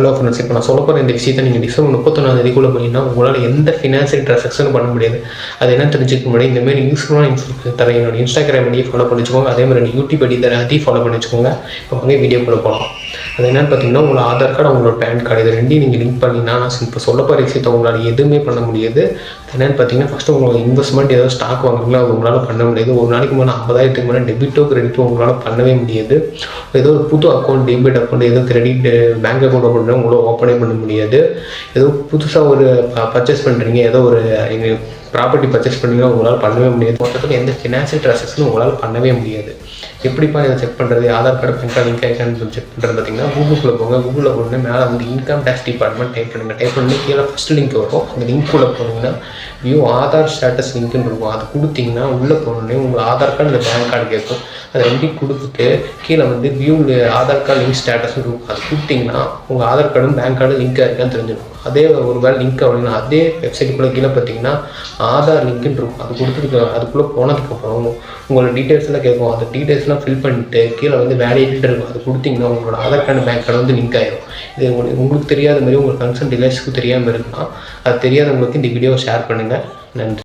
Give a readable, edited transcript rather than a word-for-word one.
Hello friends, இப்போ நான் சொல்ல போகிற இந்த விஷயத்தை நீங்கள் டிசம்பர் 31 போனீங்கன்னா உங்களால் எந்த ஃபினான்ஷியல் ட்ரான்சாக்ஷனும் பண்ண முடியாது. அது என்ன தெரிஞ்சுக்க முடியாது. இந்தமாரி யூஸ்ஃபுல்லான இன்ஃபோ தர என்னோட இன்ஸ்டாகிராம் ஐடியை ஃபாலோ பண்ணி வச்சுக்கோங்க. அதேமாதிரி என்னோட யூடியூப் ஐடி தர அதையும் ஃபாலோ பண்ணி வச்சுக்கோங்க. இப்போ வந்து வீடியோக்குள்ளே போகலாம். அது என்னென்னு பார்த்தீங்கன்னா, உங்களோட ஆதார் கார்டு, உங்களோட பேன் கார்டு இது ரெண்டையும் நீங்கள் லிங்க் பண்ணிங்கன்னா நான் இப்போ சொல்ல போகிற விஷயத்தை உங்களால் எதுவுமே பண்ண முடியாது. என்னென்னு பார்த்தீங்கன்னா, ஃபஸ்ட்டு உங்களோட இன்வெஸ்ட்மெண்ட் ஏதாவது ஸ்டாக் வாங்குறீங்களோ அது உங்களால் பண்ண முடியாது. ஒரு நாளைக்கு மேலே 50,000க்கு மேலே டெபிட்டோ கிரெடிட்டோ உங்களால் பண்ணவே முடியாது. ஏதோ ஒரு புது அக்கௌண்ட், டெபிட் அக்கௌண்ட், ஏதோ கிரெடிட் பேங்க் அக்கௌண்ட் ஓப்பன் உங்களால் ஓப்பனே பண்ண முடியாது. ஏதோ புதுசாக ஒரு பர்ச்சேஸ் பண்ணுறீங்க, ஏதோ ஒரு ப்ராப்பர்ட்டி பர்ச்சேஸ் பண்ணிங்கன்னா உங்களால் பண்ணவே முடியாது. மொத்தத்தில் எந்த ஃபினான்ஷியல் ட்ரான்சாக்ஷனும் உங்களால் பண்ணவே முடியாது. எப்படிப்பா இதை செக் பண்ணுறது? Aadhaar card, PAN card link ஆகிருக்கான்னு செக் பண்ணுறது பார்த்தீங்கன்னா, கூகுளில் போங்க. கூகுளில் போனோன்னா மேலே வந்து இன்கம் டேக்ஸ் டிபார்ட்மெண்ட் டைப் பண்ணுங்கள். டைப் பண்ணி கீழே ஃபஸ்ட் லிங்க் வரும். அந்த லிங்க்குள்ளே போனீங்கன்னா வியூ ஆதார் ஸ்டேட்டஸ் லிங்க்னு இருக்கும். அது கொடுத்தீங்கன்னா உள்ளே போனோடனே உங்கள் ஆதார் கார்டு இல்லை பேன் கார்டு கேட்கும். அதை ரெண்டையும் கொடுத்துட்டு கீழே வந்து வியூ ஆதார் கார்டு லிங்க் ஸ்டேட்டஸ்னு இருக்கும். அது கொடுத்தீங்கன்னா உங்கள் ஆதார் கார்டும் பேன் கார்டும் லிங்காக இருக்கான்னு தெரிஞ்சிடும். அதே ஒரு வேலை லிங்க் அப்படின்னா அதே வெப்சைட்டுக்குள்ளே கீழே பார்த்தீங்கன்னா ஆதார் லிங்க்னு இருக்கும். அது கொடுத்துருக்கு. அதுக்குள்ளே போனதுக்கப்புறம் உங்களோட டீட்டெயில்ஸ்லாம் கேட்கும். அந்த டீட்டெயில்ஸ்லாம் ஃபில் பண்ணிவிட்டு கீழே வந்து வேலிடேட் இருக்கும். அது கொடுத்தீங்கன்னா உங்களோட ஆதார் கார்டு, பேங்க் கார்டு வந்து லிங்க் ஆகிடும். இது உங்களுக்கு தெரியாத மாதிரி உங்கள் கன்சர்ன் டீலர்ஸ்க்கு தெரியாமல் இருக்குன்னா அது தெரியாதவங்களுக்கு இந்த வீடியோவை ஷேர் பண்ணுங்கள். நன்றி.